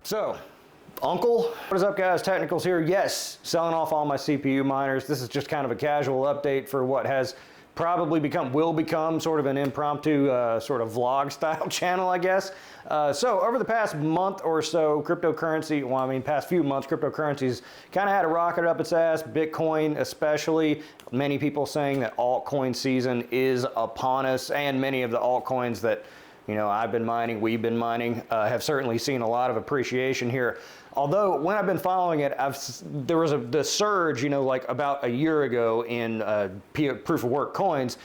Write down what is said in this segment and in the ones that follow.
So, Uncle, what is up guys, Technicals here. Yes, selling off all my CPU miners. This is just kind of a casual update for what has probably will become sort of an impromptu sort of vlog style channel, I guess. So over the past month or so, cryptocurrency, well, I mean past few months, cryptocurrencies kind of had a rocket up its ass, Bitcoin especially. Many people saying that altcoin season is upon us, and many of the altcoins that I've been mining, we've been mining, have certainly seen a lot of appreciation here. Although when I've been following it, there was the surge, like about a year ago in proof of work coins,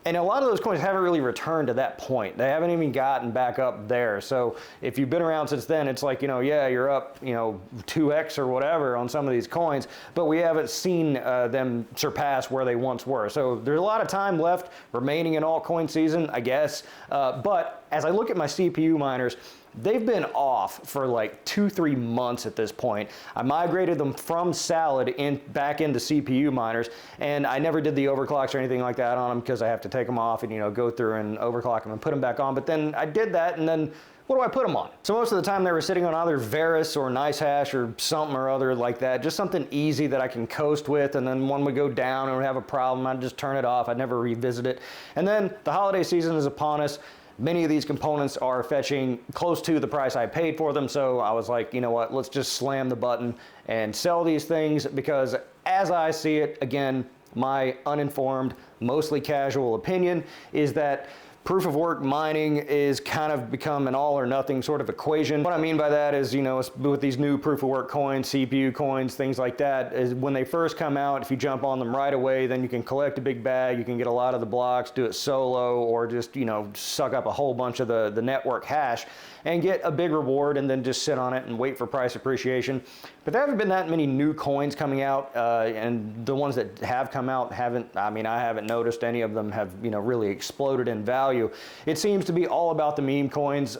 and a lot of those coins haven't really returned to that point. They haven't even gotten back up there. So if you've been around since then, it's like, yeah, you're up, 2x or whatever on some of these coins, but we haven't seen them surpass where they once were. So there's a lot of time left remaining in altcoin season, I guess. But as I look at my CPU miners, they've been off for like 2-3 months at this point. I migrated them from Salad back into CPU miners, and I never did the overclocks or anything like that on them because I have to take them off and go through and overclock them and put them back on. But then I did that, and then what do I put them on? So most of the time they were sitting on either Varus or NiceHash or something or other like that, just something easy that I can coast with, and then one would go down and would have a problem, I'd just turn it off, I'd never revisit it. And then the holiday season is upon us. Many of these components are fetching close to the price I paid for them, so I was like, you know what, let's just slam the button and sell these things, because as I see it, again, my uninformed, mostly casual opinion is that proof of work mining is kind of become an all or nothing sort of equation. What I mean by that is, with these new proof of work coins, CPU coins, things like that, is when they first come out, if you jump on them right away, then you can collect a big bag, you can get a lot of the blocks, do it solo, or just, suck up a whole bunch of the network hash and get a big reward and then just sit on it and wait for price appreciation. But there haven't been that many new coins coming out, and the ones that have come out I haven't noticed any of them have, really exploded in value. It seems to be all about the meme coins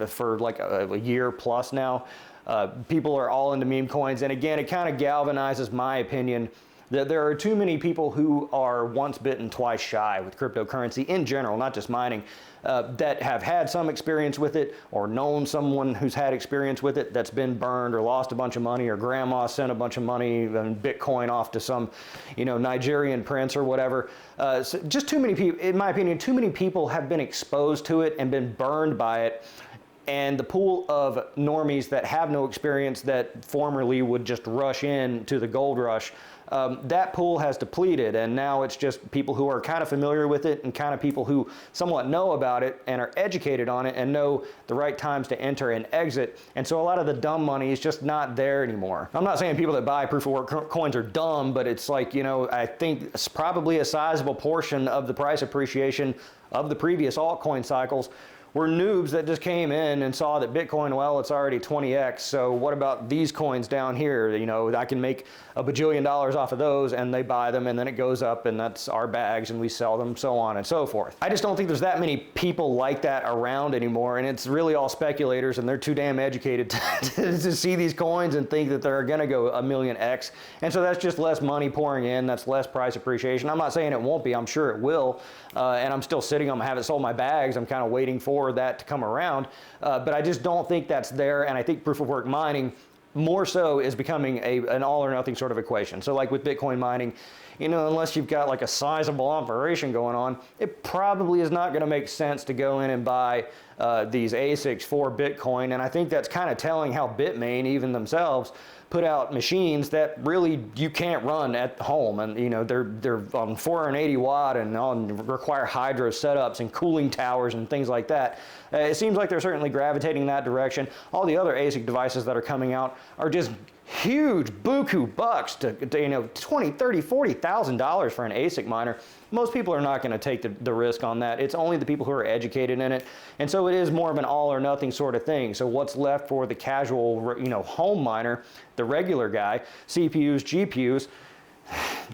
for like a year plus now. People are all into meme coins, and again, it kind of galvanizes my opinion that there are too many people who are once bitten, twice shy with cryptocurrency in general, not just mining, that have had some experience with it, or known someone who's had experience with it that's been burned or lost a bunch of money, or grandma sent a bunch of money and Bitcoin off to some, Nigerian prince or whatever. So just too many people, in my opinion, too many people have been exposed to it and been burned by it. And the pool of normies that have no experience, that formerly would just rush in to the gold rush, that pool has depleted, and now it's just people who are kind of familiar with it and kind of people who somewhat know about it and are educated on it and know the right times to enter and exit. And so a lot of the dumb money is just not there anymore. I'm not saying people that buy proof of work coins are dumb, but it's like, I think it's probably a sizable portion of the price appreciation of the previous altcoin cycles were noobs that just came in and saw that Bitcoin, well, it's already 20x, so what about these coins down here? I can make $1 bajillion off of those, and they buy them, and then it goes up, and that's our bags, and we sell them, so on and so forth. I just don't think there's that many people like that around anymore, and it's really all speculators, and they're too damn educated to see these coins and think that they're gonna go a million X, and so that's just less money pouring in, that's less price appreciation. I'm not saying it won't be, I'm sure it will, and I'm still sitting on them, I haven't sold my bags, I'm kind of waiting for that to come around, but I just don't think that's there, and I think proof of work mining more so is becoming an all or nothing sort of equation. So like with Bitcoin mining, unless you've got like a sizable operation going on, it probably is not going to make sense to go in and buy these ASICs for Bitcoin, and I think that's kind of telling how Bitmain, even themselves, put out machines that really you can't run at home, and they're on 480 watt and require hydro setups and cooling towers and things like that. It seems like they're certainly gravitating in that direction. All the other ASIC devices that are coming out are just huge buku bucks to $20, $30, $40,000 for an ASIC miner. Most people are not going to take the risk on that. It's only the people who are educated in it, and so it is more of an all or nothing sort of thing. So what's left for the casual, home miner, the regular guy? CPUs, GPUs.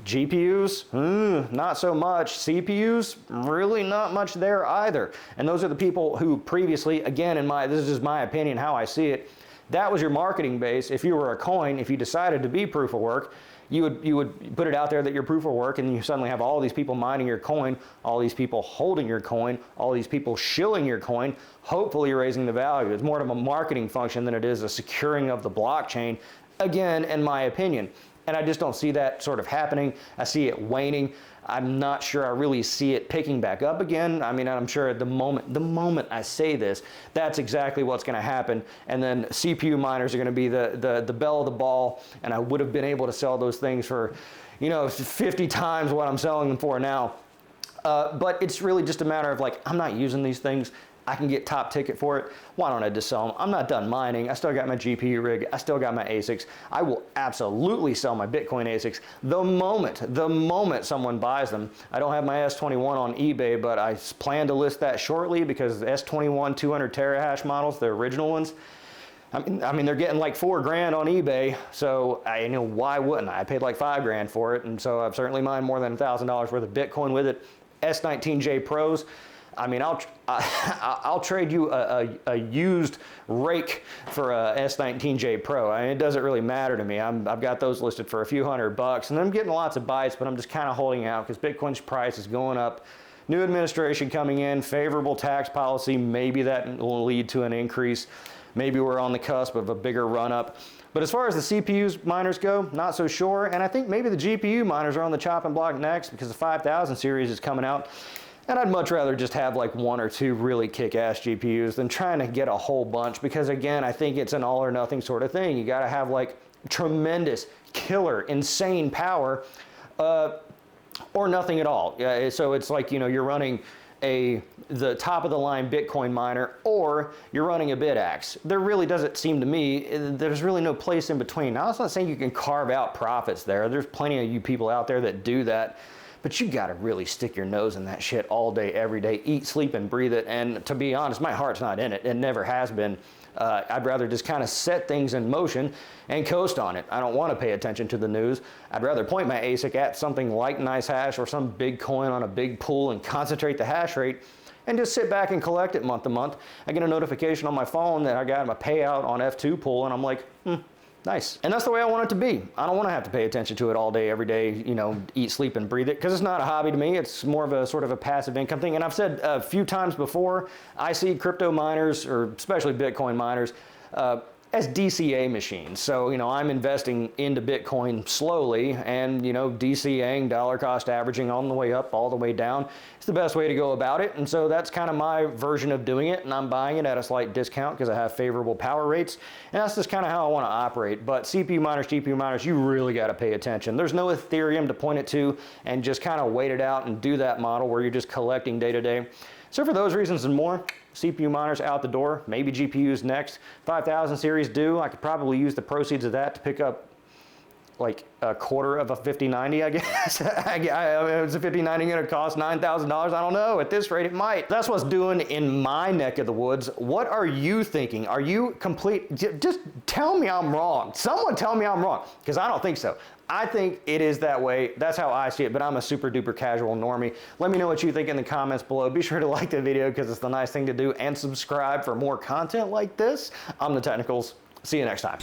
GPUs, not so much. CPUs, really not much there either. And those are the people who previously, again, this is just my opinion, how I see it, That was your marketing base. If you were a coin, if you decided to be proof of work, you would put it out there that you're proof of work, and you suddenly have all these people mining your coin, all these people holding your coin, all these people shilling your coin, hopefully raising the value. It's more of a marketing function than it is a securing of the blockchain, again, in my opinion. And I just don't see that sort of happening. I see it waning. I'm not sure I really see it picking back up again. I mean, I'm sure at the moment I say this, that's exactly what's going to happen. And then CPU miners are going to be the belle of the ball. And I would have been able to sell those things for, 50 times what I'm selling them for now. But it's really just a matter of like, I'm not using these things. I can get top ticket for it. Why don't I just sell them? I'm not done mining. I still got my GPU rig. I still got my ASICs. I will absolutely sell my Bitcoin ASICs the moment someone buys them. I don't have my S21 on eBay, but I plan to list that shortly because the S21 200 terahash models, the original ones, I mean, they're getting like $4,000 on eBay, so why wouldn't I? I paid like $5,000 for it, and so I've certainly mined more than $1,000 worth of Bitcoin with it. S19J Pros. I mean, I'll trade you a used rake for a S19J Pro. I mean, it doesn't really matter to me. I've got those listed for a few $100, and I'm getting lots of bites, but I'm just kind of holding out because Bitcoin's price is going up. New administration coming in, favorable tax policy, maybe that will lead to an increase. Maybe we're on the cusp of a bigger run up. But as far as the CPUs miners go, not so sure. And I think maybe the GPU miners are on the chopping block next because the 5000 series is coming out. And I'd much rather just have like one or two really kick-ass GPUs than trying to get a whole bunch, because again, I think it's an all or nothing sort of thing. You gotta have like tremendous, killer, insane power, or nothing at all. So it's like, you're running the top of the line Bitcoin miner, or you're running a BitAxe. There really doesn't seem to me, there's really no place in between. Now, I'm not saying you can carve out profits there. There's plenty of you people out there that do that. But you gotta really stick your nose in that shit all day, every day, eat, sleep, and breathe it. And to be honest, my heart's not in it. It never has been. I'd rather just kind of set things in motion and coast on it. I don't want to pay attention to the news. I'd rather point my ASIC at something like NiceHash or some big coin on a big pool and concentrate the hash rate and just sit back and collect it month to month. I get a notification on my phone that I got my payout on F2 pool, and I'm like, nice. And that's the way I want it to be. I don't want to have to pay attention to it all day, every day, eat, sleep, and breathe it, because it's not a hobby to me. It's more of a sort of a passive income thing. And I've said a few times before, I see crypto miners, or especially Bitcoin miners, as DCA machines. So, I'm investing into Bitcoin slowly and, DCAing, dollar cost averaging, on the way up, all the way down. It's the best way to go about it. And so that's kind of my version of doing it. And I'm buying it at a slight discount because I have favorable power rates. And that's just kind of how I want to operate. But CPU miners, GPU miners, you really got to pay attention. There's no Ethereum to point it to and just kind of wait it out and do that model where you're just collecting day to day. So for those reasons and more, CPU miners out the door, maybe GPUs next. 5000 series due. I could probably use the proceeds of that to pick up like a quarter of a 5090, I guess. Is a 5090 going to cost $9,000? I don't know. At this rate, it might. That's what's doing in my neck of the woods. What are you thinking? Are you complete? Just tell me I'm wrong. Someone tell me I'm wrong, because I don't think so. I think it is that way. That's how I see it, but I'm a super duper casual normie. Let me know what you think in the comments below. Be sure to like the video because it's the nice thing to do, and subscribe for more content like this. I'm TheTechnicals. See you next time.